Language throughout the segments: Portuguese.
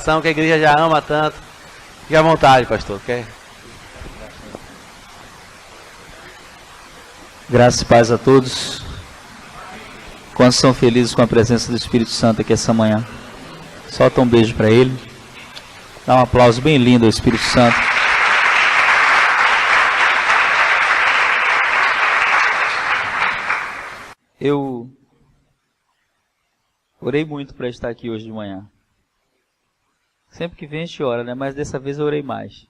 coração, que a igreja já ama tanto. Fique à vontade, pastor. Okay? Graças e paz a todos. Quantos são felizes com a presença do Espírito Santo aqui essa manhã? Solta um beijo para ele. Dá um aplauso bem lindo ao Espírito Santo. Eu orei muito para estar aqui hoje de manhã. Sempre que vem a gente ora, né? Mas dessa vez eu orei mais.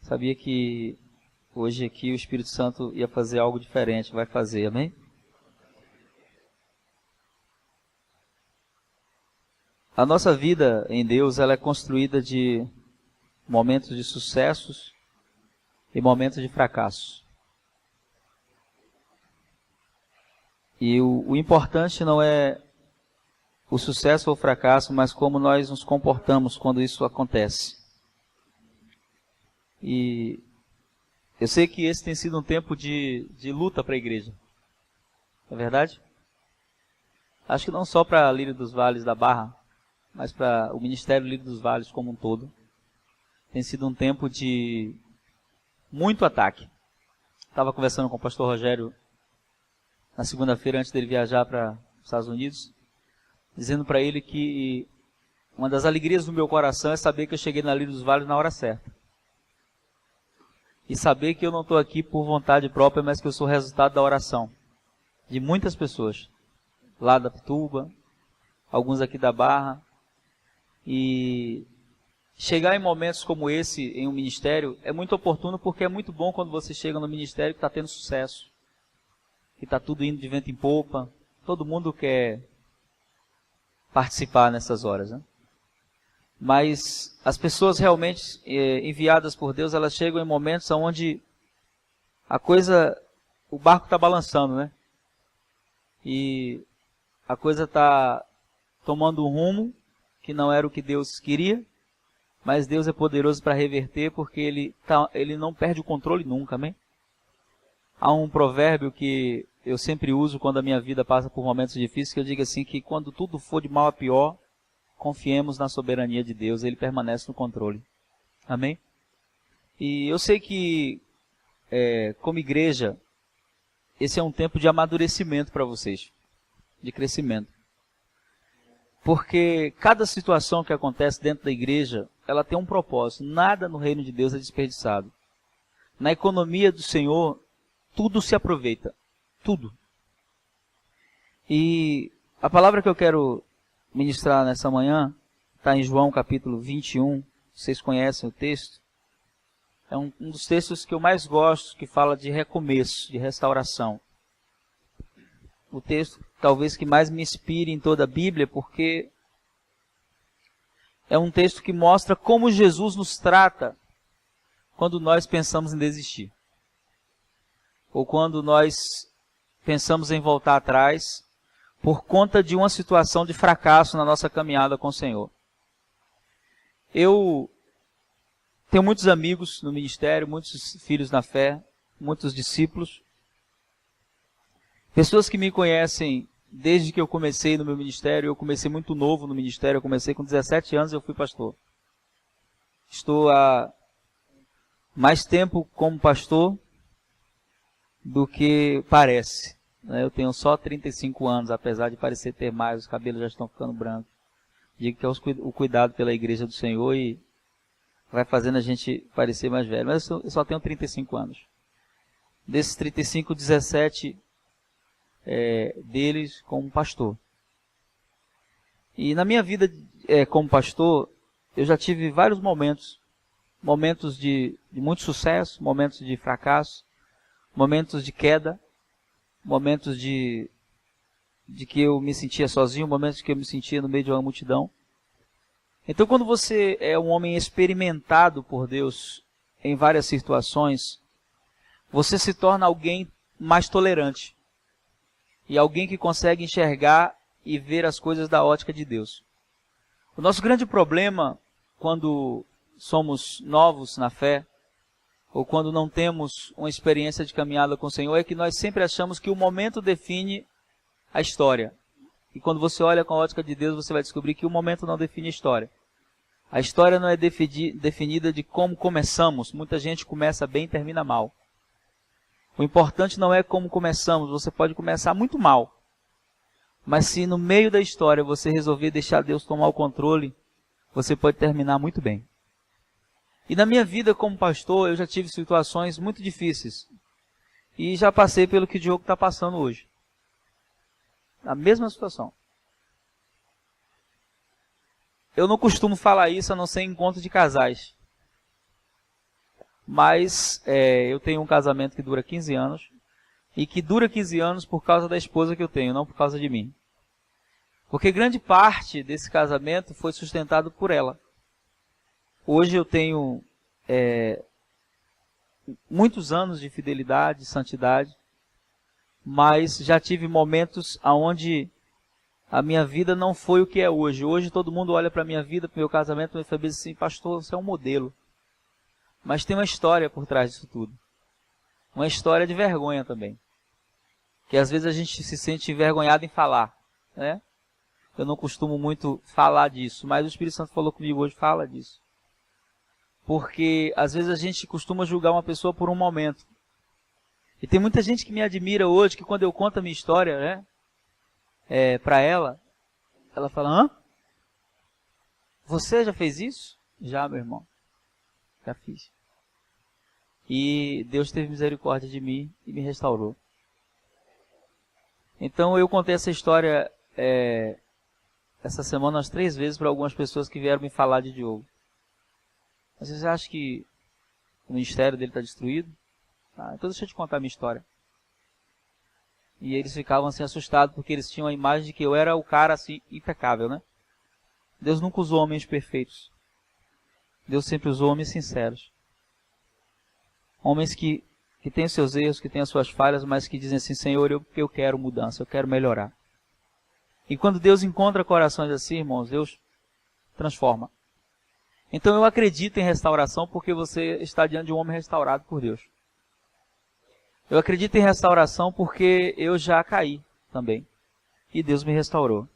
Sabia que hoje aqui o Espírito Santo ia fazer algo diferente, vai fazer, amém? A nossa vida em Deus, ela é construída de momentos de sucessos e momentos de fracasso. E o importante não é o sucesso ou o fracasso, mas como nós nos comportamos quando isso acontece. E eu sei que esse tem sido um tempo de luta para a igreja. Não é verdade? Acho que não só para a Lírio dos Vales da Barra, mas para o Ministério Lírio dos Vales como um todo. Tem sido um tempo de muito ataque. Estava conversando com o pastor Rogério na segunda-feira, antes dele viajar para os Estados Unidos, dizendo para ele que uma das alegrias do meu coração é saber que eu cheguei na Lírio dos Vales na hora certa. E saber que eu não estou aqui por vontade própria, mas que eu sou resultado da oração de muitas pessoas, lá da Pituba, alguns aqui da Barra. E chegar em momentos como esse em um ministério é muito oportuno, porque é muito bom quando você chega no ministério que está tendo sucesso, que está tudo indo de vento em popa. Todo mundo quer participar nessas horas, né? Mas as pessoas realmente enviadas por Deus, elas chegam em momentos onde o barco está balançando, né? E a coisa está tomando um rumo que não era o que Deus queria, mas Deus é poderoso para reverter, porque ele não perde o controle nunca, amém? Há um provérbio que eu sempre uso quando a minha vida passa por momentos difíceis, que eu digo assim, que quando tudo for de mal a pior, confiemos na soberania de Deus, Ele permanece no controle. Amém? E eu sei que, como igreja, esse é um tempo de amadurecimento para vocês, de crescimento. Porque cada situação que acontece dentro da igreja, ela tem um propósito. Nada no reino de Deus é desperdiçado. Na economia do Senhor, tudo se aproveita. Tudo. E a palavra que eu quero ministrar nessa manhã está em João capítulo 21. Vocês conhecem o texto? É um dos textos que eu mais gosto, que fala de recomeço, de restauração. O texto talvez que mais me inspire em toda a Bíblia, porque é um texto que mostra como Jesus nos trata quando nós pensamos em desistir. Ou quando nós pensamos em voltar atrás por conta de uma situação de fracasso na nossa caminhada com o Senhor. Eu tenho muitos amigos no ministério, muitos filhos na fé, muitos discípulos. Pessoas que me conhecem desde que eu comecei no meu ministério. Eu comecei muito novo no ministério, eu comecei com 17 anos e eu fui pastor. Estou há mais tempo como pastor do que parece. Eu tenho só 35 anos, apesar de parecer ter mais, os cabelos já estão ficando brancos. Digo que é o cuidado pela igreja do Senhor e vai fazendo a gente parecer mais velho. Mas eu só tenho 35 anos. Desses 35, 17 deles como pastor. E na minha vida como pastor, eu já tive vários momentos. Momentos de muito sucesso, momentos de fracasso, momentos de queda, momentos de que eu me sentia sozinho, momentos que eu me sentia no meio de uma multidão. Então, quando você é um homem experimentado por Deus em várias situações, você se torna alguém mais tolerante. E alguém que consegue enxergar e ver as coisas da ótica de Deus. O nosso grande problema, quando somos novos na fé, ou quando não temos uma experiência de caminhada com o Senhor, é que nós sempre achamos que o momento define a história. E quando você olha com a ótica de Deus, você vai descobrir que o momento não define a história. A história não é definida de como começamos. Muita gente começa bem e termina mal. O importante não é como começamos. Você pode começar muito mal. Mas se no meio da história você resolver deixar Deus tomar o controle, você pode terminar muito bem. E na minha vida como pastor, eu já tive situações muito difíceis. E já passei pelo que o Diogo está passando hoje. A mesma situação. Eu não costumo falar isso a não ser em encontro de casais. Mas eu tenho um casamento que dura 15 anos. E que dura 15 anos por causa da esposa que eu tenho, não por causa de mim. Porque grande parte desse casamento foi sustentado por ela. Hoje eu tenho muitos anos de fidelidade, de santidade. Mas já tive momentos onde a minha vida não foi o que é hoje. Hoje todo mundo olha para a minha vida, para o meu casamento, e fala assim, pastor, você é um modelo. Mas tem uma história por trás disso tudo. Uma história de vergonha também. Que às vezes a gente se sente envergonhado em falar. Né? Eu não costumo muito falar disso, mas o Espírito Santo falou comigo hoje, fala disso. Porque às vezes a gente costuma julgar uma pessoa por um momento. E tem muita gente que me admira hoje, que quando eu conto a minha história, né? Para ela fala, hã? Você já fez isso? Já, meu irmão. Já fiz. E Deus teve misericórdia de mim e me restaurou. Então eu contei essa história essa semana umas 3 vezes para algumas pessoas que vieram me falar de Diogo. Vocês acham que o ministério dele está destruído? Então deixa eu te contar a minha história. E eles ficavam assim assustados porque eles tinham a imagem de que eu era o cara assim impecável, né? Deus nunca usou homens perfeitos. Deus sempre usou homens sinceros. Homens que têm os seus erros, que têm as suas falhas, mas que dizem assim, Senhor, eu quero mudança, eu quero melhorar. E quando Deus encontra corações assim, irmãos, Deus transforma. Então eu acredito em restauração porque você está diante de um homem restaurado por Deus. Eu acredito em restauração porque eu já caí também. E Deus me restaurou.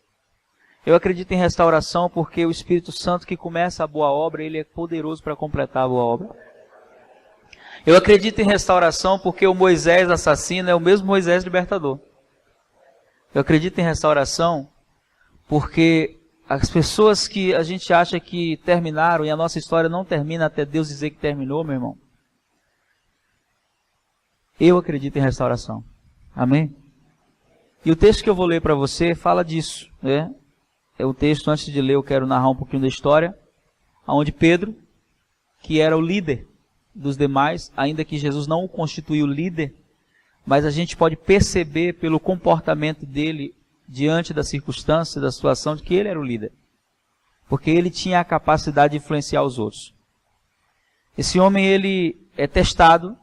Eu acredito em restauração porque o Espírito Santo que começa a boa obra, ele é poderoso para completar a boa obra. Eu acredito em restauração porque o Moisés assassino é o mesmo Moisés libertador. Eu acredito em restauração porque as pessoas que a gente acha que terminaram e a nossa história não termina até Deus dizer que terminou, meu irmão. Eu acredito em restauração. Amém? E o texto que eu vou ler para você fala disso. Né? É o texto, antes de ler, eu quero narrar um pouquinho da história. Onde Pedro, que era o líder dos demais, ainda que Jesus não o constituiu líder, mas a gente pode perceber pelo comportamento dele diante da circunstância, da situação, de que ele era o líder. Porque ele tinha a capacidade de influenciar os outros. Esse homem, ele é testado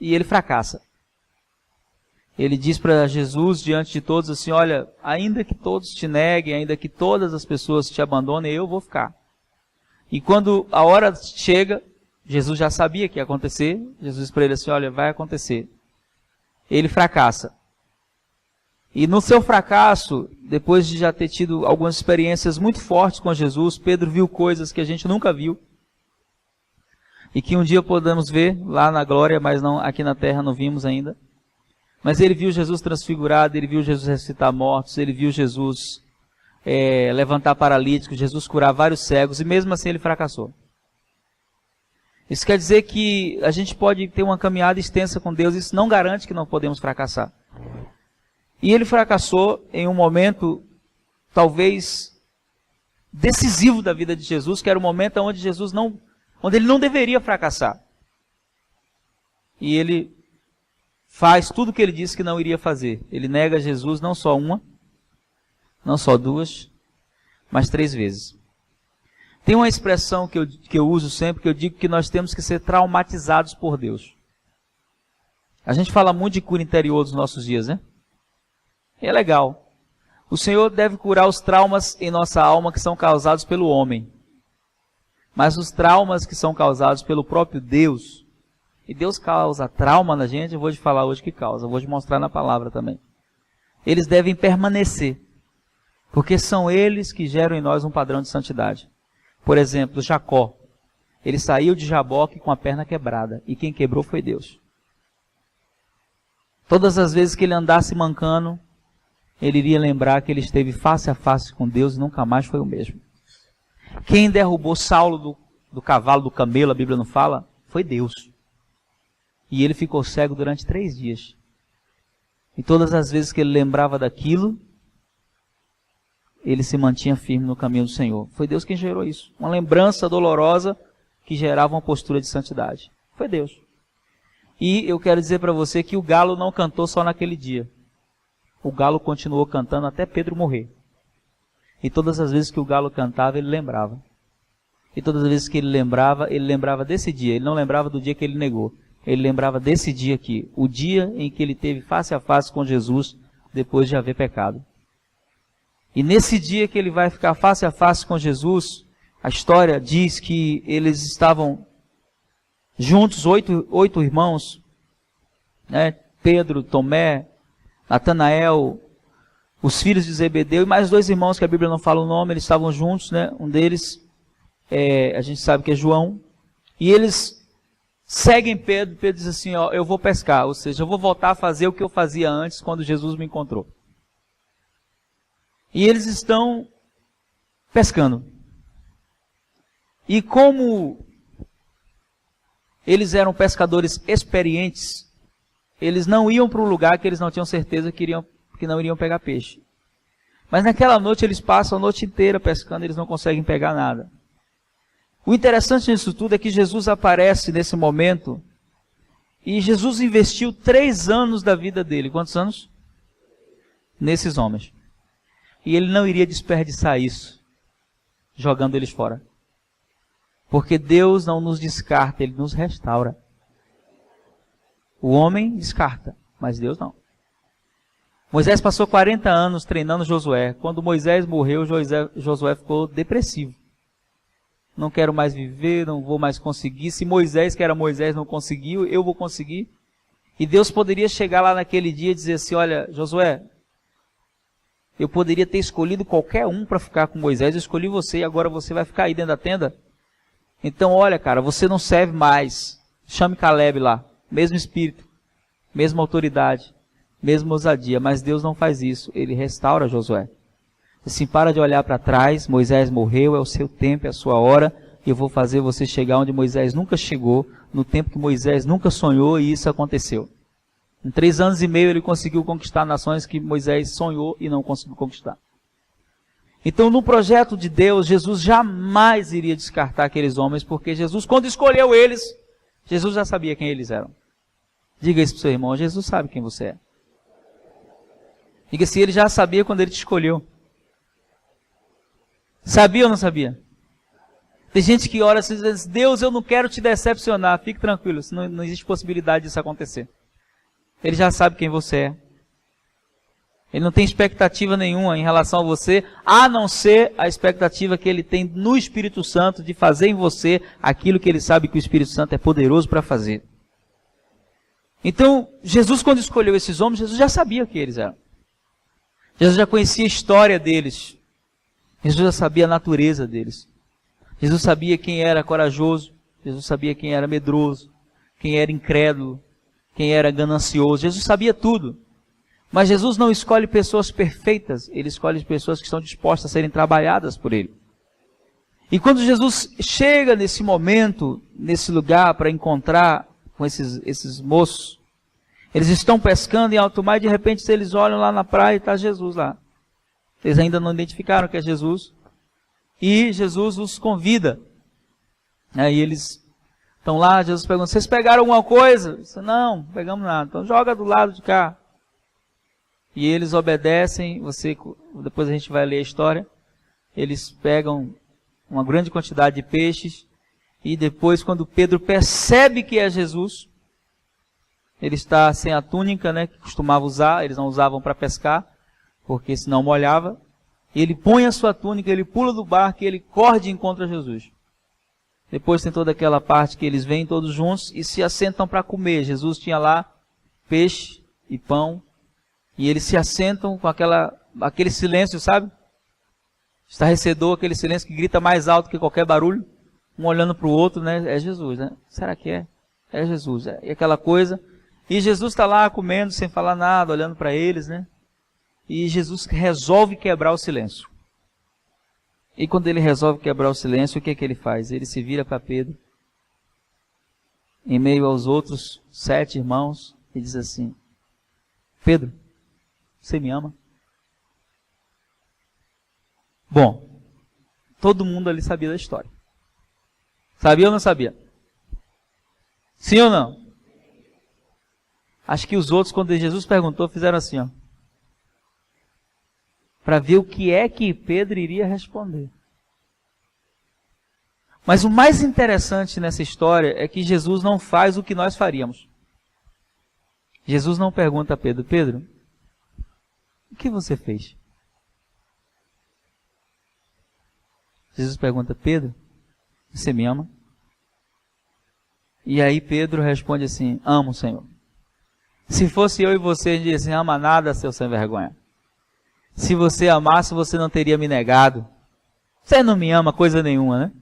e ele fracassa. Ele diz para Jesus, diante de todos, assim, olha, ainda que todos te neguem, ainda que todas as pessoas te abandonem, eu vou ficar. E quando a hora chega, Jesus já sabia que ia acontecer, Jesus disse para ele assim, olha, vai acontecer. Ele fracassa. E no seu fracasso, depois de já ter tido algumas experiências muito fortes com Jesus, Pedro viu coisas que a gente nunca viu. E que um dia podemos ver lá na glória, mas não aqui na terra não vimos ainda. Mas ele viu Jesus transfigurado, ele viu Jesus ressuscitar mortos, ele viu Jesus levantar paralíticos, Jesus curar vários cegos, e mesmo assim ele fracassou. Isso quer dizer que a gente pode ter uma caminhada extensa com Deus, isso não garante que não podemos fracassar. E ele fracassou em um momento, talvez, decisivo da vida de Jesus, que era o momento onde onde ele não deveria fracassar. E ele faz tudo o que ele disse que não iria fazer. Ele nega Jesus não só uma, não só 2, mas 3 vezes. Tem uma expressão que eu uso sempre, que eu digo que nós temos que ser traumatizados por Deus. A gente fala muito de cura interior dos nossos dias, né? E é legal. O Senhor deve curar os traumas em nossa alma que são causados pelo homem. Mas os traumas que são causados pelo próprio Deus, e Deus causa trauma na gente, eu vou te falar hoje que causa, eu vou te mostrar na palavra também. Eles devem permanecer, porque são eles que geram em nós um padrão de santidade. Por exemplo, Jacó. Ele saiu de Jaboque com a perna quebrada. E quem quebrou foi Deus. Todas as vezes que ele andasse mancando, ele iria lembrar que ele esteve face a face com Deus e nunca mais foi o mesmo. Quem derrubou Saulo do cavalo, do camelo, a Bíblia não fala, foi Deus. E ele ficou cego durante 3 dias. E todas as vezes que ele lembrava daquilo, ele se mantinha firme no caminho do Senhor. Foi Deus quem gerou isso. Uma lembrança dolorosa que gerava uma postura de santidade. Foi Deus. E eu quero dizer para você que o galo não cantou só naquele dia. O galo continuou cantando até Pedro morrer. E todas as vezes que o galo cantava, ele lembrava. E todas as vezes que ele lembrava desse dia. Ele não lembrava do dia que ele negou. Ele lembrava desse dia aqui. O dia em que ele teve face a face com Jesus, depois de haver pecado. E nesse dia que ele vai ficar face a face com Jesus, a história diz que eles estavam juntos, 8 irmãos, né? Pedro, Tomé, Natanael, os filhos de Zebedeu e mais 2 irmãos que a Bíblia não fala o nome, eles estavam juntos, né? Um deles, a gente sabe que é João, e eles seguem Pedro. Pedro diz assim, ó, eu vou pescar, ou seja, eu vou voltar a fazer o que eu fazia antes quando Jesus me encontrou. E eles estão pescando. E como eles eram pescadores experientes, eles não iam para um lugar que eles não tinham certeza que não iriam pegar peixe. Mas naquela noite eles passam a noite inteira pescando e eles não conseguem pegar nada. O interessante nisso tudo é que Jesus aparece nesse momento e Jesus investiu 3 anos da vida dele. Quantos anos? Nesses homens. E ele não iria desperdiçar isso, jogando eles fora. Porque Deus não nos descarta, Ele nos restaura. O homem descarta, mas Deus não. Moisés passou 40 anos treinando Josué. Quando Moisés morreu, Josué ficou depressivo. Não quero mais viver, não vou mais conseguir. Se Moisés, que era Moisés, não conseguiu, eu vou conseguir. E Deus poderia chegar lá naquele dia e dizer assim, olha, Josué, eu poderia ter escolhido qualquer um para ficar com Moisés, eu escolhi você e agora você vai ficar aí dentro da tenda? Então, olha, cara, você não serve mais. Chame Caleb lá, mesmo espírito, mesma autoridade, mesma ousadia, mas Deus não faz isso, Ele restaura Josué. Assim, para de olhar para trás, Moisés morreu, é o seu tempo, é a sua hora, e eu vou fazer você chegar onde Moisés nunca chegou, no tempo que Moisés nunca sonhou, e isso aconteceu. Em 3 anos e meio ele conseguiu conquistar nações que Moisés sonhou e não conseguiu conquistar. Então, no projeto de Deus, Jesus jamais iria descartar aqueles homens, porque Jesus, quando escolheu eles, Jesus já sabia quem eles eram. Diga isso para o seu irmão, Jesus sabe quem você é. Diga assim, Ele já sabia quando Ele te escolheu. Sabia ou não sabia? Tem gente que ora assim, diz, Deus, eu não quero te decepcionar. Fique tranquilo, não existe possibilidade disso acontecer. Ele já sabe quem você é. Ele não tem expectativa nenhuma em relação a você, a não ser a expectativa que Ele tem no Espírito Santo de fazer em você aquilo que Ele sabe que o Espírito Santo é poderoso para fazer. Então, Jesus, quando escolheu esses homens, Jesus já sabia o que eles eram. Jesus já conhecia a história deles. Jesus já sabia a natureza deles. Jesus sabia quem era corajoso. Jesus sabia quem era medroso, quem era incrédulo, quem era ganancioso. Jesus sabia tudo. Mas Jesus não escolhe pessoas perfeitas, Ele escolhe pessoas que estão dispostas a serem trabalhadas por Ele. E quando Jesus chega nesse momento, nesse lugar para encontrar com esses moços, eles estão pescando em alto mar e de repente eles olham lá na praia e está Jesus lá. Eles ainda não identificaram que é Jesus. E Jesus os convida. Aí eles estão lá, Jesus pergunta, vocês pegaram alguma coisa? Disse, não, pegamos nada. Então joga do lado de cá. E eles obedecem, depois a gente vai ler a história. Eles pegam uma grande quantidade de peixes. E depois, quando Pedro percebe que é Jesus, ele está sem a túnica, né, que costumava usar, eles não usavam para pescar, porque senão molhava. Ele põe a sua túnica, ele pula do barco e ele corre de encontro a Jesus. Depois tem toda aquela parte que eles vêm todos juntos e se assentam para comer. Jesus tinha lá peixe e pão. E eles se assentam com aquele silêncio, sabe? estarrecedor, aquele silêncio que grita mais alto que qualquer barulho, um olhando para o outro, né? É Jesus, né? Será que é? É Jesus. E aquela coisa. E Jesus está lá comendo sem falar nada, olhando para eles, né? E Jesus resolve quebrar o silêncio. E quando ele resolve quebrar o silêncio, o que é que ele faz? Ele se vira para Pedro, em meio aos outros 7 irmãos, e diz assim: Pedro, você me ama? Bom, todo mundo ali sabia da história. Sabia ou não sabia? Sim ou não? Acho que os outros, quando Jesus perguntou, fizeram assim, ó, para ver o que é que Pedro iria responder. Mas o mais interessante nessa história é que Jesus não faz o que nós faríamos. Jesus não pergunta a Pedro: Pedro, o que você fez? Jesus pergunta: Pedro, você me ama? E aí Pedro responde assim: amo, Senhor. Se fosse eu e você, a gente diz assim: ama nada, seu sem vergonha. Se você amasse, você não teria me negado. Você não me ama coisa nenhuma, né?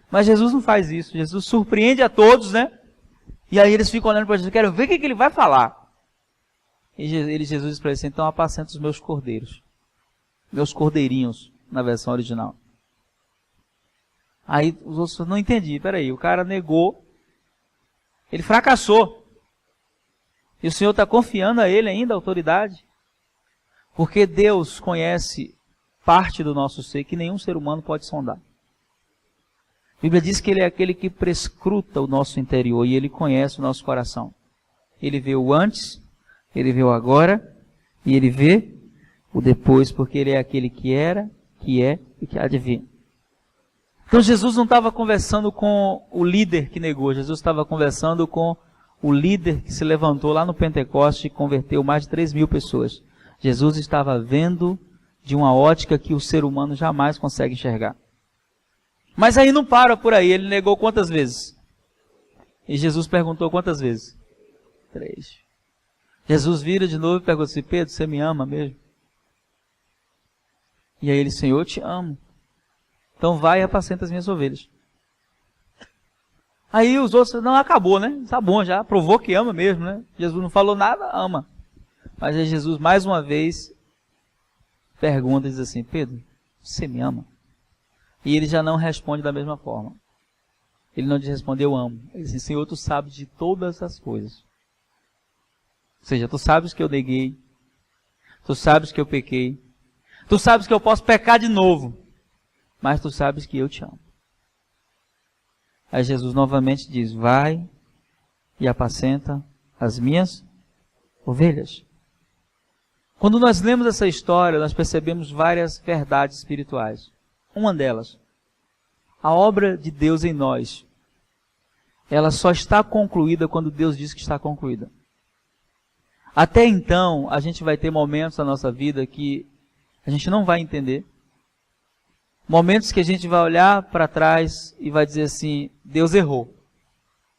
Mas Jesus não faz isso. Jesus surpreende a todos, né? E aí eles ficam olhando para Jesus: quero ver o que ele vai falar. E Jesus diz para eles: então apacenta os meus cordeiros. Meus cordeirinhos, na versão original. Aí os outros não entendi. Peraí, o cara negou. Ele fracassou. E o Senhor está confiando a ele ainda a autoridade. Porque Deus conhece parte do nosso ser que nenhum ser humano pode sondar. A Bíblia diz que Ele é aquele que prescruta o nosso interior e Ele conhece o nosso coração. Ele vê o antes, Ele vê o agora e Ele vê o depois, porque Ele é aquele que era, que é e que há de vir. Então Jesus não estava conversando com o líder que negou, Jesus estava conversando com o líder que se levantou lá no Pentecoste e converteu mais de 3.000 pessoas. Jesus estava vendo de uma ótica que o ser humano jamais consegue enxergar. Mas aí não para por aí, ele negou quantas vezes? E Jesus perguntou quantas vezes? 3. Jesus vira de novo e pergunta assim: Pedro, você me ama mesmo? E aí ele: Senhor, eu te amo. Então vai e apacenta as minhas ovelhas. Aí os outros: não, acabou, né? Tá bom, já provou que ama mesmo, né? Jesus não falou nada, ama. Mas aí Jesus mais uma vez pergunta e diz assim: Pedro, você me ama? E ele já não responde da mesma forma. Ele não diz responde: eu amo. Ele diz: Senhor, tu sabes de todas as coisas. Ou seja, tu sabes que eu neguei. Tu sabes que eu pequei. Tu sabes que eu posso pecar de novo. Mas tu sabes que eu te amo. Aí Jesus novamente diz: vai e apacenta as minhas ovelhas. Quando nós lemos essa história, nós percebemos várias verdades espirituais. Uma delas, a obra de Deus em nós, ela só está concluída quando Deus diz que está concluída. Até então, a gente vai ter momentos na nossa vida que a gente não vai entender. Momentos que a gente vai olhar para trás e vai dizer assim: Deus errou.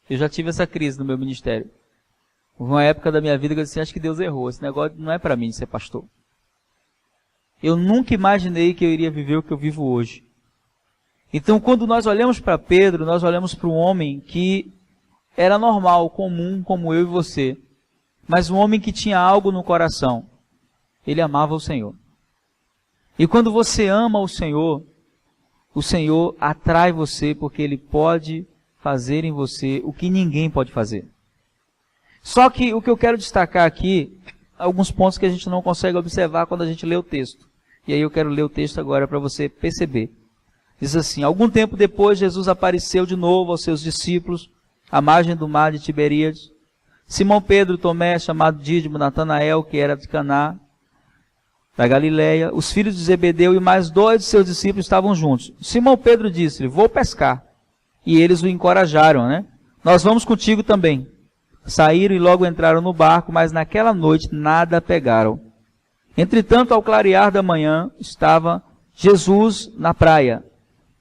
Eu já tive essa crise no meu ministério. Houve uma época da minha vida que eu disse: acho que Deus errou. Esse negócio não é para mim ser pastor. Eu nunca imaginei que eu iria viver o que eu vivo hoje. Então, quando nós olhamos para Pedro, nós olhamos para um homem que era normal, comum, como eu e você. Mas um homem que tinha algo no coração. Ele amava o Senhor. E quando você ama o Senhor atrai você, porque Ele pode fazer em você o que ninguém pode fazer. Só que o que eu quero destacar aqui, alguns pontos que a gente não consegue observar quando a gente lê o texto. E aí eu quero ler o texto agora para você perceber. Diz assim: algum tempo depois, Jesus apareceu de novo aos seus discípulos, à margem do mar de Tiberíades. Simão Pedro, Tomé, chamado Dídimo, Natanael, que era de Caná, da Galileia, os filhos de Zebedeu e mais 2 de seus discípulos estavam juntos. Simão Pedro disse-lhe: vou pescar. E eles o encorajaram, né? Nós vamos contigo também. Saíram e logo entraram no barco, mas naquela noite nada pegaram. Entretanto, ao clarear da manhã, estava Jesus na praia,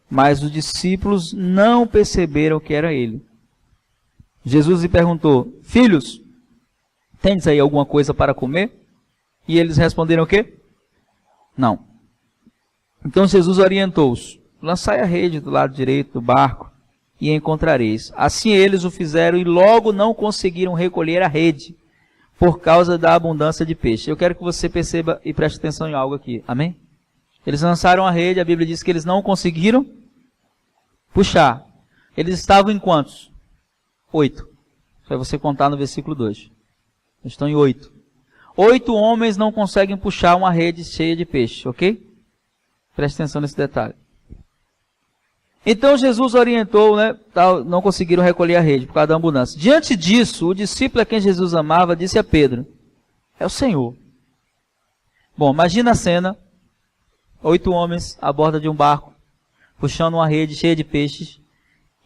mas os discípulos não perceberam que era ele. Jesus lhe perguntou: filhos, tendes aí alguma coisa para comer? E eles responderam o quê? Não. Então Jesus orientou-os: lançai a rede do lado direito do barco e a encontrareis. Assim eles o fizeram e logo não conseguiram recolher a rede por causa da abundância de peixe. Eu quero que você perceba e preste atenção em algo aqui. Amém? Eles lançaram a rede, a Bíblia diz que eles não conseguiram puxar. Eles estavam em quantos? 8. Vai você contar no versículo 2. Eles estão em 8. 8 homens não conseguem puxar uma rede cheia de peixe, ok? Preste atenção nesse detalhe. Então Jesus orientou, né? Não conseguiram recolher a rede por causa da abundância. Diante disso, o discípulo a quem Jesus amava disse a Pedro: é o Senhor. Bom, imagina a cena. 8 homens à borda de um barco, puxando uma rede cheia de peixes.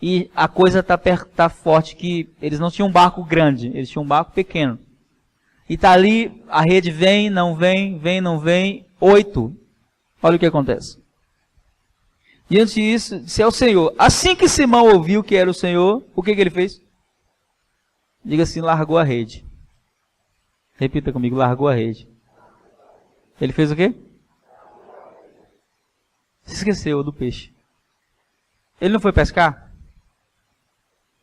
E a coisa tá forte, que eles não tinham um barco grande, eles tinham um barco pequeno. E tá ali, a rede vem, não vem, vem, não vem. 8. Olha o que acontece. Diante disso, disse: é o Senhor. Assim que Simão ouviu que era o Senhor, o que ele fez? Diga assim: largou a rede. Repita comigo: largou a rede. Ele fez o quê? Se esqueceu do peixe. Ele não foi pescar?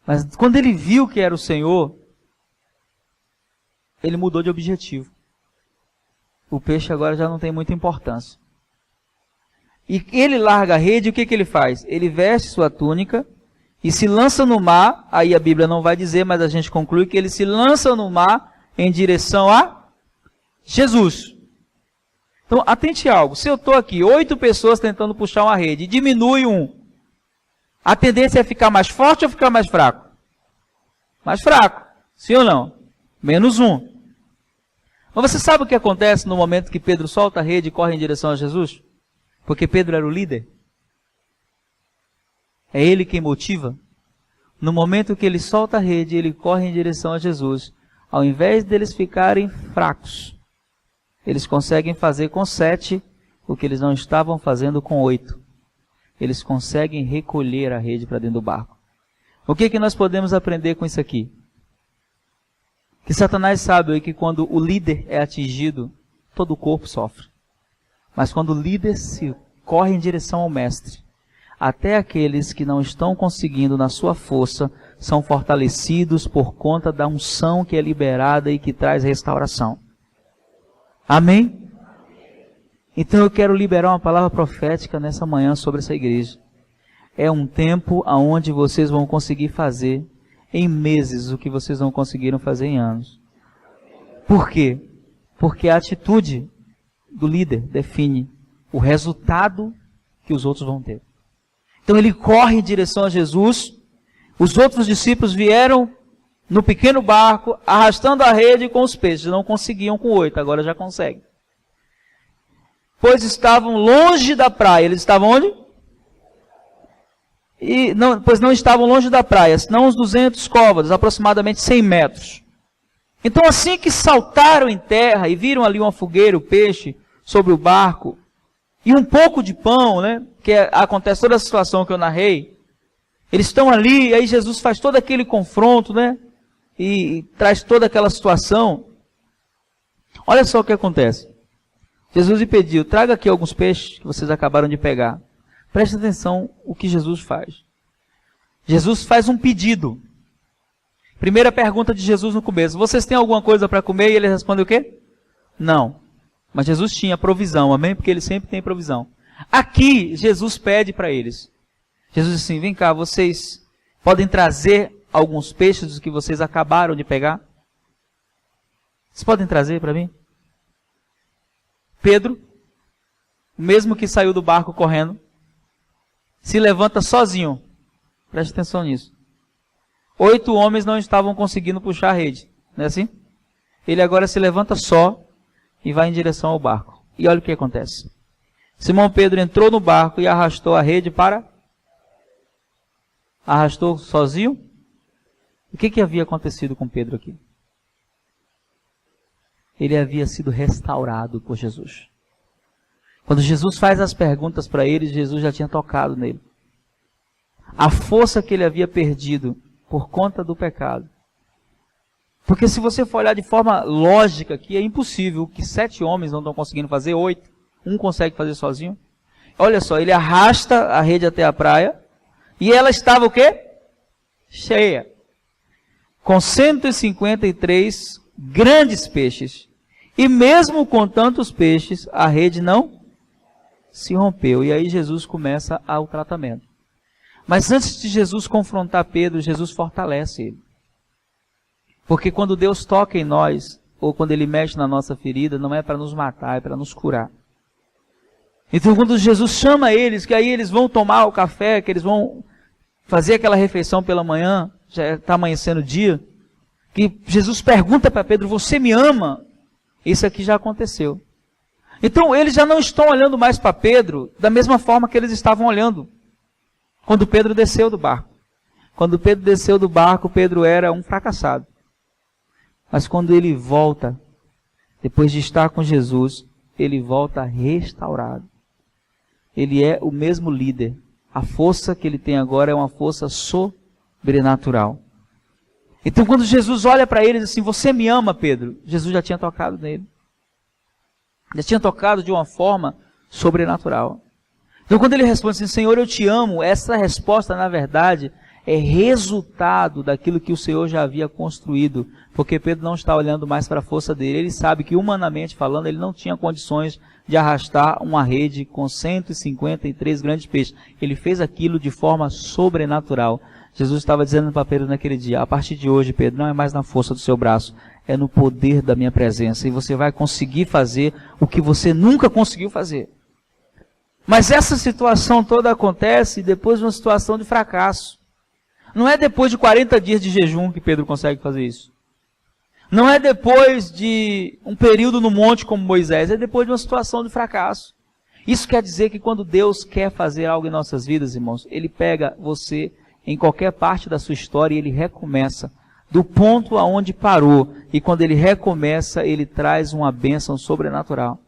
Mas quando ele viu que era o Senhor, ele mudou de objetivo. O peixe agora já não tem muita importância. E ele larga a rede, e o que ele faz? Ele veste sua túnica e se lança no mar. Aí a Bíblia não vai dizer, mas a gente conclui que ele se lança no mar em direção a Jesus. Então, atente a algo. Se eu estou aqui, 8 pessoas tentando puxar uma rede, e diminui um, a tendência é ficar mais forte ou ficar mais fraco? Mais fraco. Sim ou não? Menos um. Mas você sabe o que acontece no momento que Pedro solta a rede e corre em direção a Jesus? Porque Pedro era o líder. É ele quem motiva. No momento que ele solta a rede, ele corre em direção a Jesus. Ao invés deles ficarem fracos, eles conseguem fazer com 7 o que eles não estavam fazendo com 8. Eles conseguem recolher a rede para dentro do barco. O que nós podemos aprender com isso aqui? Que Satanás sabe que quando o líder é atingido, todo o corpo sofre. Mas quando o líder se corre em direção ao mestre, até aqueles que não estão conseguindo na sua força, são fortalecidos por conta da unção que é liberada e que traz restauração. Amém? Então eu quero liberar uma palavra profética nessa manhã sobre essa igreja. É um tempo onde vocês vão conseguir fazer em meses o que vocês não conseguiram fazer em anos. Por quê? Porque a atitude do líder define o resultado que os outros vão ter. Então ele corre em direção a Jesus. Os outros discípulos vieram no pequeno barco, arrastando a rede com os peixes. Não conseguiam com 8, agora já conseguem. Pois estavam longe da praia. Eles estavam onde? Pois não estavam longe da praia, senão uns 200 côvados, aproximadamente 100 metros. Então assim que saltaram em terra e viram ali uma fogueira, o peixe, sobre o barco, e um pouco de pão, né? Que acontece toda a situação que eu narrei. Eles estão ali, e aí Jesus faz todo aquele confronto, né? E traz toda aquela situação. Olha só o que acontece. Jesus lhe pediu: traga aqui alguns peixes que vocês acabaram de pegar. Preste atenção o que Jesus faz. Jesus faz um pedido. Primeira pergunta de Jesus no começo: vocês têm alguma coisa para comer? E ele responde o quê? Não. Mas Jesus tinha provisão, amém? Porque ele sempre tem provisão. Aqui, Jesus pede para eles. Jesus diz assim: vem cá, vocês podem trazer alguns peixes dos que vocês acabaram de pegar? Vocês podem trazer para mim? Pedro, o mesmo que saiu do barco correndo, se levanta sozinho. Preste atenção nisso. 8 homens não estavam conseguindo puxar a rede. Não é assim? Ele agora se levanta só e vai em direção ao barco. E olha o que acontece. Simão Pedro entrou no barco e arrastou a rede para... Arrastou sozinho? O que havia acontecido com Pedro aqui? Ele havia sido restaurado por Jesus. Quando Jesus faz as perguntas para ele, Jesus já tinha tocado nele. A força que ele havia perdido por conta do pecado. Porque se você for olhar de forma lógica aqui, é impossível que 7 homens não estão conseguindo fazer, 8. Um consegue fazer sozinho. Olha só, ele arrasta a rede até a praia, e ela estava o quê? Cheia. Com 153 grandes peixes. E mesmo com tantos peixes, a rede não se rompeu. E aí Jesus começa o tratamento. Mas antes de Jesus confrontar Pedro, Jesus fortalece ele. Porque quando Deus toca em nós, ou quando Ele mexe na nossa ferida, não é para nos matar, é para nos curar. Então quando Jesus chama eles, que aí eles vão tomar o café, que eles vão fazer aquela refeição pela manhã, já está amanhecendo o dia, que Jesus pergunta para Pedro, você me ama? Isso aqui já aconteceu. Então eles já não estão olhando mais para Pedro da mesma forma que eles estavam olhando quando Pedro desceu do barco. Quando Pedro desceu do barco, Pedro era um fracassado. Mas quando ele volta, depois de estar com Jesus, ele volta restaurado. Ele é o mesmo líder. A força que ele tem agora é uma força sobrenatural. Então quando Jesus olha para ele e diz assim, você me ama, Pedro? Jesus já tinha tocado nele. Já tinha tocado de uma forma sobrenatural. Então quando ele responde assim, Senhor, eu te amo, essa resposta, na verdade, é resultado daquilo que o Senhor já havia construído. Porque Pedro não está olhando mais para a força dele. Ele sabe que, humanamente falando, ele não tinha condições de arrastar uma rede com 153 grandes peixes. Ele fez aquilo de forma sobrenatural. Jesus estava dizendo para Pedro naquele dia, a partir de hoje, Pedro, não é mais na força do seu braço, é no poder da minha presença. E você vai conseguir fazer o que você nunca conseguiu fazer. Mas essa situação toda acontece depois de uma situação de fracasso. Não é depois de 40 dias de jejum que Pedro consegue fazer isso. Não é depois de um período no monte como Moisés, é depois de uma situação de fracasso. Isso quer dizer que quando Deus quer fazer algo em nossas vidas, irmãos, Ele pega você em qualquer parte da sua história e Ele recomeça do ponto aonde parou. E quando Ele recomeça, Ele traz uma bênção sobrenatural.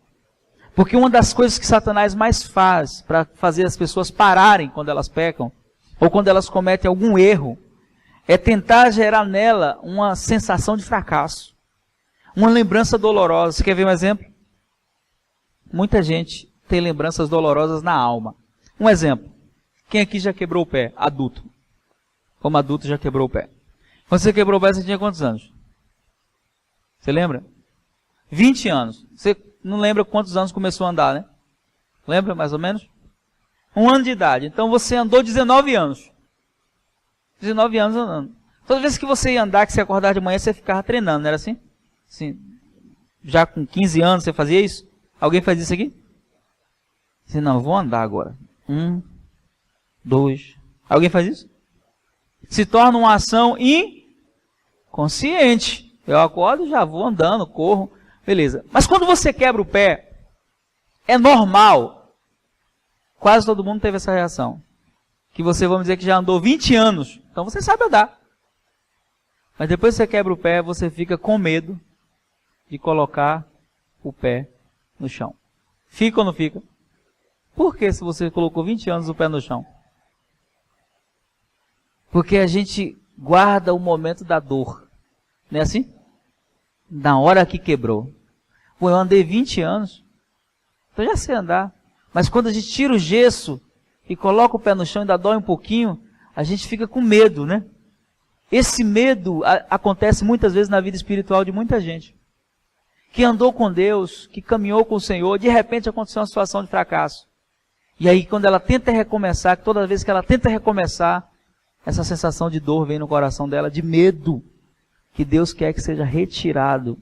Porque uma das coisas que Satanás mais faz para fazer as pessoas pararem quando elas pecam, ou quando elas cometem algum erro, é tentar gerar nela uma sensação de fracasso. Uma lembrança dolorosa. Você quer ver um exemplo? Muita gente tem lembranças dolorosas na alma. Um exemplo. Quem aqui já quebrou o pé? Adulto. Como adulto já quebrou o pé. Quando você quebrou o pé, você tinha quantos anos? Você lembra? 20 anos. Você não lembra quantos anos começou a andar, né? Lembra mais ou menos? 1 ano de idade. Então você andou 19 anos. 19 anos andando. Toda vez que você ia andar, que você acordava de manhã, você ficava treinando, não era assim? Assim, já com 15 anos você fazia isso? Alguém faz isso aqui? Assim, não, vou andar agora. 1, 2. Alguém faz isso? Se torna uma ação inconsciente. Eu acordo, já vou andando, corro, beleza. Mas quando você quebra o pé, é normal. Quase todo mundo teve essa reação. Que você, vamos dizer que já andou 20 anos. Então você sabe andar. Mas depois que você quebra o pé, você fica com medo de colocar o pé no chão. Fica ou não fica? Por que se você colocou 20 anos o pé no chão? Porque a gente guarda o momento da dor. Não é assim? Na hora que quebrou. Pô, eu andei 20 anos. Então já sei andar. Mas quando a gente tira o gesso e coloca o pé no chão e ainda dói um pouquinho, a gente fica com medo, né? Esse medo acontece muitas vezes na vida espiritual de muita gente. Que andou com Deus, que caminhou com o Senhor, de repente aconteceu uma situação de fracasso. E aí quando ela tenta recomeçar, toda vez que ela tenta recomeçar, essa sensação de dor vem no coração dela, de medo, que Deus quer que seja retirado.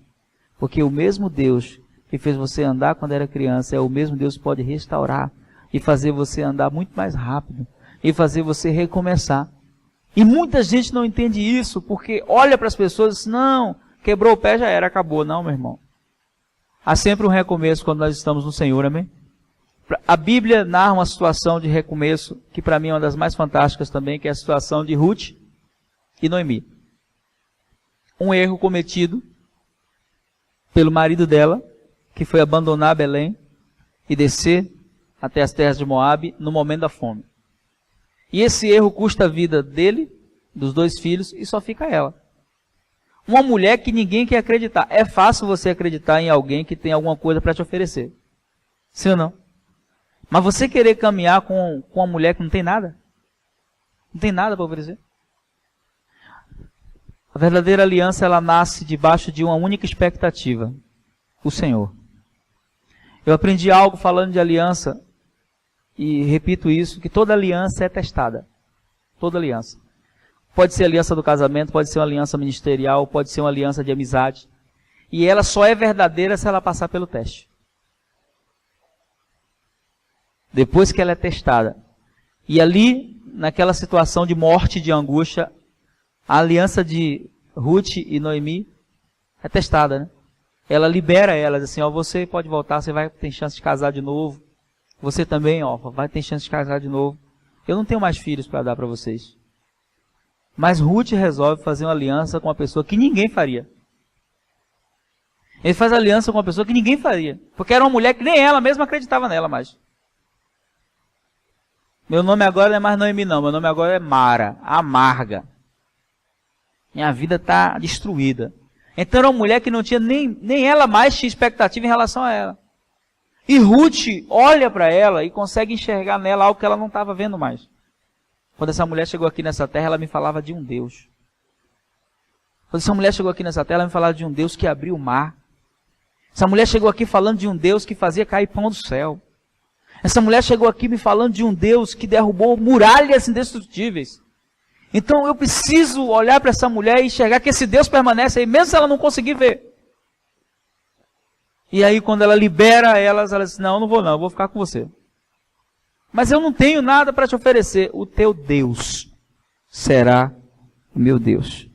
Porque o mesmo Deus que fez você andar quando era criança, é o mesmo Deus que pode restaurar e fazer você andar muito mais rápido e fazer você recomeçar. E muita gente não entende isso, porque olha para as pessoas e diz, não, quebrou o pé, já era, acabou. Não, meu irmão. Há sempre um recomeço quando nós estamos no Senhor, amém? A Bíblia narra uma situação de recomeço, que para mim é uma das mais fantásticas também, que é a situação de Ruth e Noemi. Um erro cometido pelo marido dela, que foi abandonar Belém e descer até as terras de Moabe no momento da fome. E esse erro custa a vida dele, dos 2 filhos, e só fica ela. Uma mulher que ninguém quer acreditar. É fácil você acreditar em alguém que tem alguma coisa para te oferecer. Sim ou não? Mas você querer caminhar com uma mulher que não tem nada? Não tem nada para oferecer? A verdadeira aliança, ela nasce debaixo de uma única expectativa: o Senhor. Eu aprendi algo falando de aliança, e repito isso, que toda aliança é testada. Toda aliança. Pode ser aliança do casamento, pode ser uma aliança ministerial, pode ser uma aliança de amizade. E ela só é verdadeira se ela passar pelo teste. Depois que ela é testada. E ali, naquela situação de morte, de angústia, a aliança de Ruth e Noemi é testada, né? Ela libera elas, assim, ó, você pode voltar, você vai ter chance de casar de novo. Você também, ó, vai ter chance de casar de novo. Eu não tenho mais filhos para dar para vocês. Mas Ruth resolve fazer uma aliança com uma pessoa que ninguém faria. Ele faz aliança com uma pessoa que ninguém faria. Porque era uma mulher que nem ela mesma acreditava nela mais. Meu nome agora não é mais Noemi não, meu nome agora é Mara, amarga. Minha vida está destruída. Então era uma mulher que não tinha nem ela mais tinha expectativa em relação a ela. E Ruth olha para ela e consegue enxergar nela algo que ela não estava vendo mais. Quando essa mulher chegou aqui nessa terra, ela me falava de um Deus. Quando essa mulher chegou aqui nessa terra, ela me falava de um Deus que abriu o mar. Essa mulher chegou aqui falando de um Deus que fazia cair pão do céu. Essa mulher chegou aqui me falando de um Deus que derrubou muralhas indestrutíveis. Então eu preciso olhar para essa mulher e enxergar que esse Deus permanece aí, mesmo se ela não conseguir ver. E aí quando ela libera elas, ela diz, não, eu não vou não, eu vou ficar com você. Mas eu não tenho nada para te oferecer. O teu Deus será o meu Deus.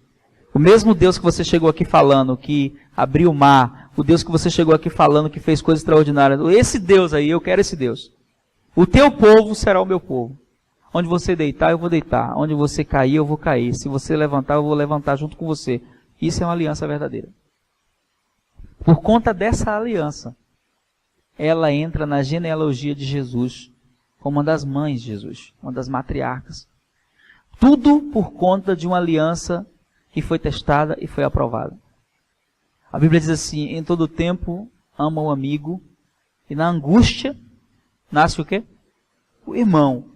O mesmo Deus que você chegou aqui falando, que abriu o mar, o Deus que você chegou aqui falando, que fez coisas extraordinárias. Esse Deus aí, eu quero esse Deus. O teu povo será o meu povo. Onde você deitar, eu vou deitar. Onde você cair, eu vou cair. Se você levantar, eu vou levantar junto com você. Isso é uma aliança verdadeira. Por conta dessa aliança, ela entra na genealogia de Jesus, como uma das mães de Jesus, uma das matriarcas. Tudo por conta de uma aliança que foi testada e foi aprovada. A Bíblia diz assim, em todo tempo ama o amigo, e na angústia nasce o quê? O irmão.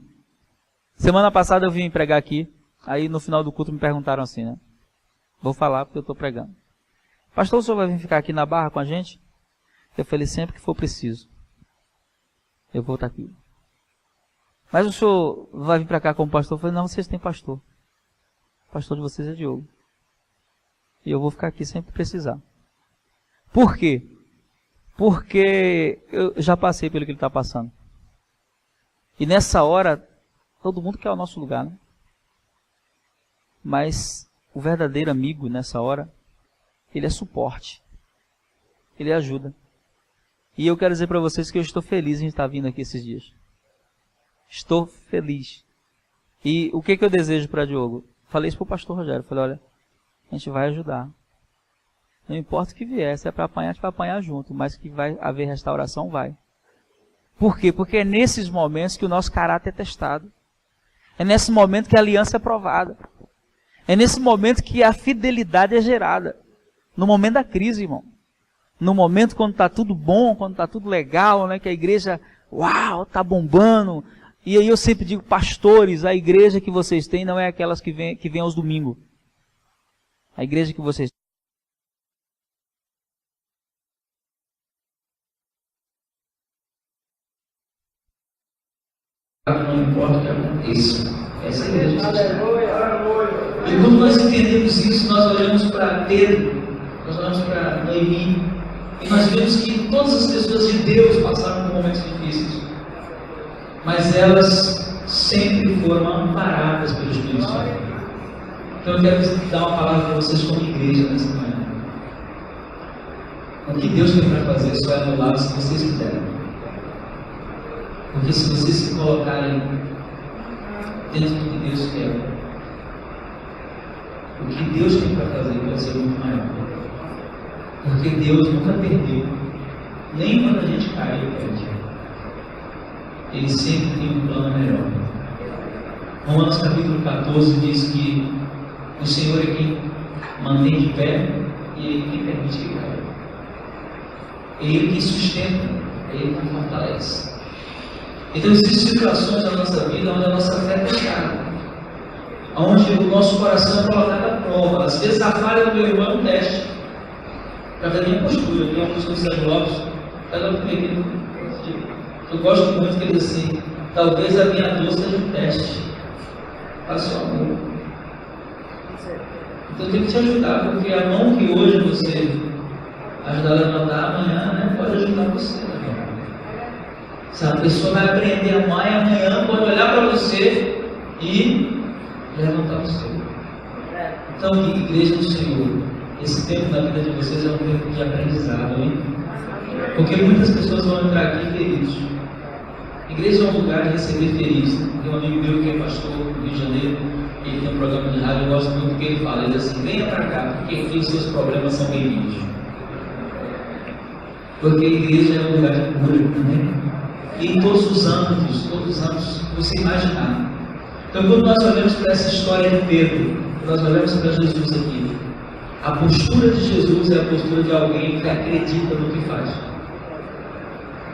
Semana passada eu vim pregar aqui, aí no final do culto me perguntaram assim, né? Vou falar porque eu estou pregando. Pastor, o senhor vai vir ficar aqui na Barra com a gente? Eu falei, sempre que for preciso. Eu vou estar aqui. Mas o senhor vai vir para cá como pastor? Eu falei, não, vocês têm pastor. O pastor de vocês é Diogo. E eu vou ficar aqui sempre que precisar. Por quê? Porque eu já passei pelo que ele está passando. E nessa hora, todo mundo quer o nosso lugar, né? Mas o verdadeiro amigo nessa hora, ele é suporte. Ele ajuda. E eu quero dizer para vocês que eu estou feliz em estar vindo aqui esses dias. Estou feliz. E o que eu desejo para Diogo? Falei isso para o pastor Rogério. Falei, olha, a gente vai ajudar. Não importa o que vier, se é para apanhar, a gente vai apanhar junto. Mas que vai haver restauração, vai. Por quê? Porque é nesses momentos que o nosso caráter é testado. É nesse momento que a aliança é provada. É nesse momento que a fidelidade é gerada. No momento da crise, irmão. No momento quando está tudo bom, quando está tudo legal, né? Que a igreja, uau, está bombando. E aí eu sempre digo, pastores, a igreja que vocês têm não é aquelas que vêm aos domingos. A igreja que vocês não importa o que aconteça. Essa é a igreja. E quando nós entendemos isso, nós olhamos para Pedro, nós olhamos para Noemi, e nós vemos que todas as pessoas de Deus passaram por momentos difíceis. Mas elas sempre foram amparadas pelo Espírito Santo. Então eu quero dar uma palavra para vocês como igreja nessa manhã. O que Deus tem para fazer só é no lado se vocês quiserem. Porque se vocês se colocarem dentro do que Deus quer, o que Deus tem para fazer pode ser muito maior. Porque Deus nunca perdeu. Nem quando a gente cai, Ele perde. Ele sempre tem um plano melhor. Romanos capítulo 14 diz que o Senhor é quem mantém de pé e Ele quem permite que caia. É Ele que sustenta, é Ele que fortalece. Então existem situações na nossa vida onde a nossa fé é testada, onde o nosso coração é colocado à prova. Às vezes a falha do meu irmão é um teste para ver a minha postura. Eu tenho uma música do Sérgio Lopes, eu gosto muito que ele diz assim: talvez a minha dor seja um teste para o seu amor. Então eu tenho que te ajudar, porque a mão que hoje você ajudar a levantar, amanhã, né, pode ajudar você. Né? Se a pessoa vai aprender a amar, e amanhã pode olhar para você e levantar você. Então, igreja do Senhor, esse tempo na vida de vocês é um tempo de aprendizado, hein? Porque muitas pessoas vão entrar aqui feridos. Igreja é um lugar de receber feridos. Tem um amigo meu que é pastor no Rio de Janeiro, ele tem um programa de rádio, eu gosto muito do que ele fala. Ele diz assim: venha para cá, porque aqui os seus problemas são bem-vindos. Porque a igreja é um lugar de cura, né? E em todos os âmbitos você imaginar. Então, quando nós olhamos para essa história de Pedro, nós olhamos para Jesus aqui, a postura de Jesus é a postura de alguém que acredita no que faz.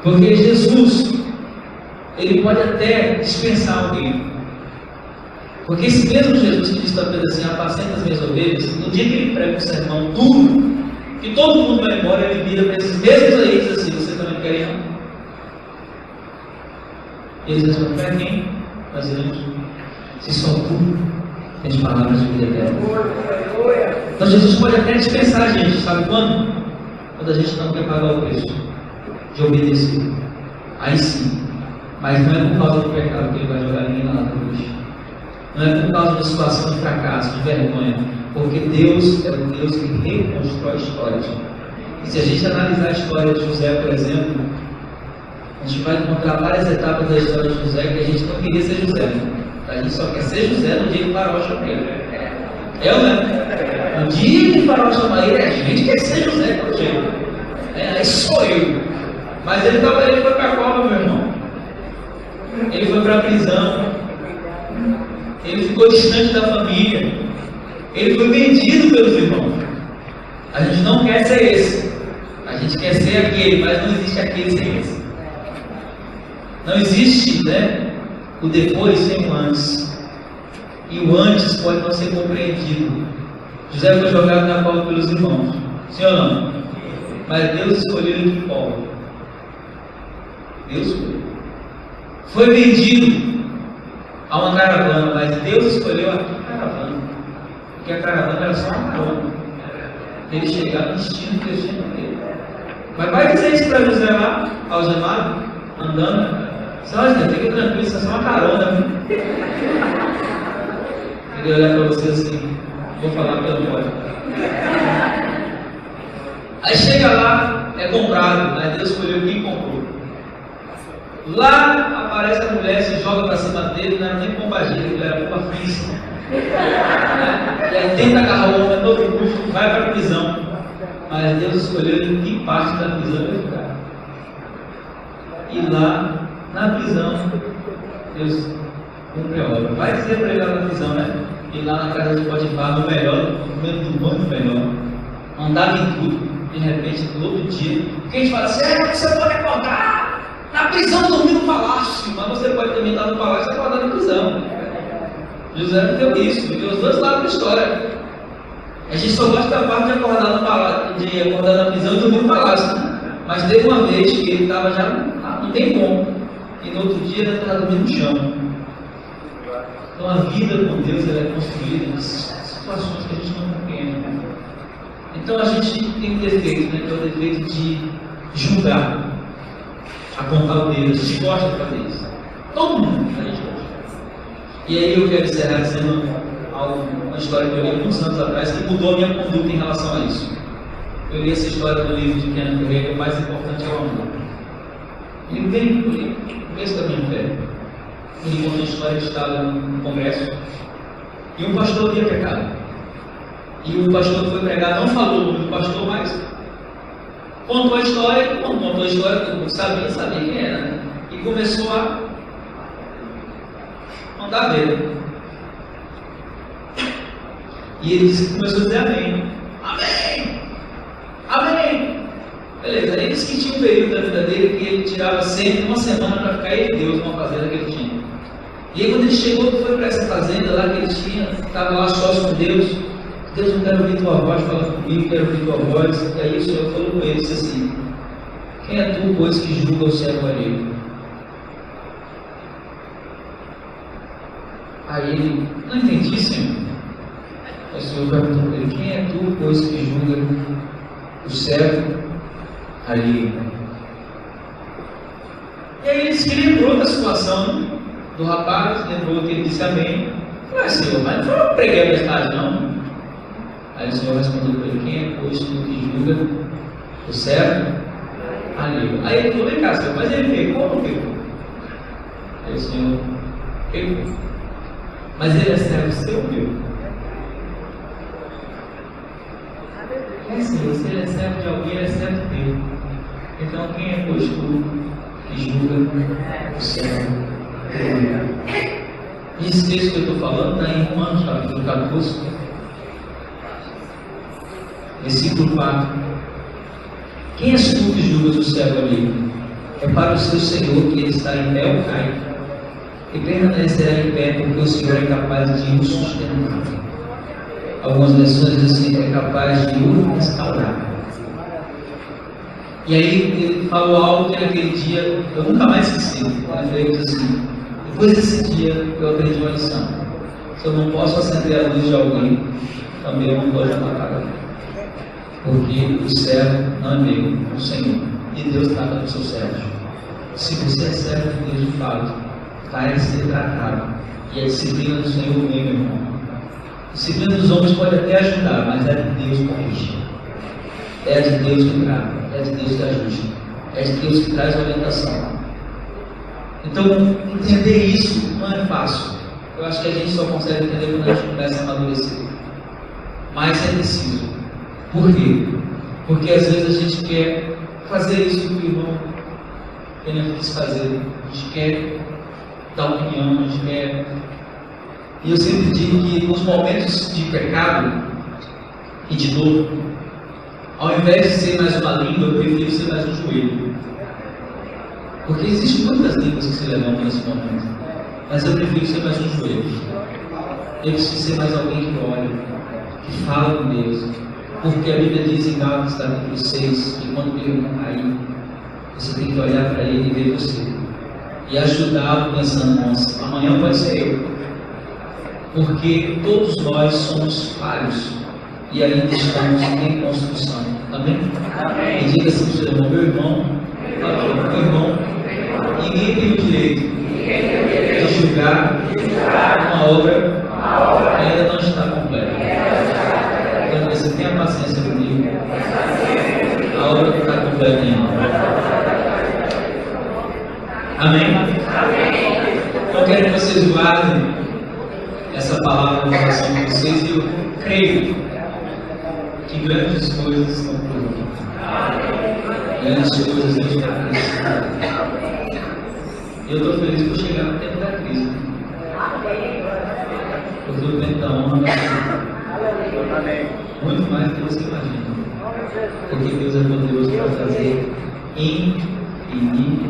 Porque Jesus, ele pode até dispensar alguém. Porque esse mesmo Jesus que disse para Pedro assim: apacenta as minhas ovelhas, no dia que ele prega um sermão duro, que todo mundo vai embora, ele vira para esses mesmos aí e diz assim: você também quer ir? E eles respondem: para quem? Nós iremos. Se só tu tens palavras de vida eterna. Então Jesus pode até dispensar a gente, sabe quando? Quando a gente não quer pagar o preço de obedecer. Aí sim. Mas não é por causa do pecado que ele vai jogar ninguém lá na cruz. Não é por causa da situação de fracasso, de vergonha. Porque Deus é o Deus que reconstrói histórias. E se a gente analisar a história de José, por exemplo, a gente vai encontrar várias etapas da história de José que a gente não queria ser José. A gente só quer ser José no dia que o faraó chama ele. Eu, né? No dia que o faraó chama ele, a gente quer ser José pelo jeito. Aí sou eu. Mas ele foi para a cova, meu irmão. Ele foi para a prisão. Ele ficou distante da família. Ele foi vendido pelos irmãos. A gente não quer ser esse. A gente quer ser aquele, mas não existe aquele sem esse. Não existe, né, o depois sem o antes. E o antes pode não ser compreendido. José foi jogado na cova pelos irmãos. Sim ou não? Mas Deus escolheu ele de pobre. Deus escolheu. Foi vendido a uma caravana, mas Deus escolheu a caravana. Porque a caravana era só uma carona. Ele chegar no destino que Deus tinha dele. Mas vai dizer isso para José lá, algemado, andando. Olha, fica tranquilo, isso é só uma carona. Ele olhar para você assim: vou falar pela voz. Aí chega lá, é comprado, mas Deus escolheu quem comprou. Lá aparece a mulher, se joga para cima dele, não era nem pombagira, ele era pomba física. E aí tenta agarrar o homem a todo custo, vai para a prisão. Mas Deus escolheu em que parte da prisão ele ficar. E lá, na prisão, Deus cumpre a obra. Vai dizer para ele lá na prisão, né? E lá na casa de Potifar, no melhor, no meio do mundo melhor. Andava em tudo. De repente, no outro dia, porque a gente fala assim: você pode acordar na prisão, dormir no palácio, mas você pode também estar no palácio e acordar na prisão. José não deu isso, viveu os dois lados da história. A gente só gosta da parte de acordar no palácio, de acordar na prisão e dormir no palácio. Mas teve uma vez que ele estava já não tem como. E no outro dia ele estava dormindo no chão. Então a vida com Deus ela é construída nas situações que a gente não compreende. Então a gente tem um defeito, né, que é o defeito de julgar, apontar o dedo. A gente gosta de fazer isso. Todo mundo a gente gosta. E aí eu quero encerrar dizendo uma história que eu li alguns anos atrás que mudou a minha conduta em relação a isso. Eu li essa história do livro de Kenneth Hagin, o mais importante é o amor. Ele vem por aí, no começo da minha fé. Ele conta a história que estava no congresso e um pastor havia pecado. E o pastor que foi pregar não falou o nome do pastor, mas contou a história, e quando contou a história, todo mundo sabia quem era, né? E começou a mandar ver. E ele disse que começou a dizer amém. Amém! Amém! Beleza, aí disse que tinha um período da vida dele que ele tirava sempre uma semana para ficar ele e Deus numa fazenda que ele tinha. E aí quando ele chegou, foi para essa fazenda lá que ele tinha, estava lá sós com Deus. Deus, não quero ouvir tua voz, fala comigo, quero ouvir tua voz. E aí o Senhor falou com ele, disse assim: quem é tu, pois, que julga o servo alheio? Aí ele, não entendi, Senhor. Aí o Senhor perguntou para ele: quem é tu, pois, que julga o servo alheio? E aí ele se lembrou da situação do rapaz, lembrou que ele disse amém. Falei: Senhor, mas não foi eu que preguei a mensagem, não. Aí o Senhor respondeu para ele: quem é, pois, tu que julga o servo alheio? Aí ele falou: vem cá, Senhor, mas ele pecou ou não pecou? Aí o Senhor: pecou. Mas ele é servo seu, meu? É, Senhor, se ele é servo de alguém, ele é servo teu. Então quem é, pois, tu que julga o servo alheio? Esse texto que eu estou falando está em Romanos, capítulo 14, versículo 4. Quem és tu que julgas o servo alheio? É para o seu Senhor que ele está em pé ou cai, e permanecerá em pé, porque o Senhor é capaz de o sustentar. Algumas versões dizem assim: é capaz de o restaurar. E aí ele falou algo que naquele dia eu nunca mais esqueci. Ele falou assim: depois desse dia eu aprendi uma lição. Se eu não posso acender a luz de alguém, também eu não posso apagar. Porque o servo não é meu, é o Senhor. E Deus trata dos seus servos. Se você é servo de Deus de fato, vai ser tratado. E a disciplina do Senhor vem, meu irmão. A disciplina dos homens pode até ajudar, mas é de Deus que corrige. É de Deus que trata, é de Deus que ajusta, é de Deus que traz orientação. Então, entender isso não é fácil. Eu acho que a gente só consegue entender quando a gente começa a amadurecer. Mas é preciso. Por quê? Porque às vezes a gente quer fazer isso que o irmão quis fazer. A gente quer dar opinião, a gente quer... E eu sempre digo que nos momentos de pecado e de dor, ao invés de ser mais uma língua, eu prefiro ser mais um joelho. Porque existem muitas línguas que se levantam nesse momento. Mas eu prefiro ser mais um joelho. Eu preciso ser mais alguém que olha, que fala com Deus. Porque a Bíblia diz em Gálatas capítulo 6 que quando o irmão cair, você tem que olhar para ele e ver você. E ajudá-lo pensando: nossa, amanhã pode ser eu. Porque todos nós somos falhos e ainda estamos em construção. Amém? Amém. E diga assim para o seu irmão: meu irmão, ninguém tem o direito de julgar uma obra que ainda não está completa. Então você tenha paciência comigo. A obra que está completa ainda. Amém? Então eu quero que vocês guardem essa palavra no coração de vocês, e eu creio que grandes coisas estão por vir. Grandes coisas Deus está crescendo. Eu estou feliz por chegar no tempo da crise. Porque o tempo da honra vai ser muito mais do que você imagina. Porque Deus é poderoso para fazer infinitamente.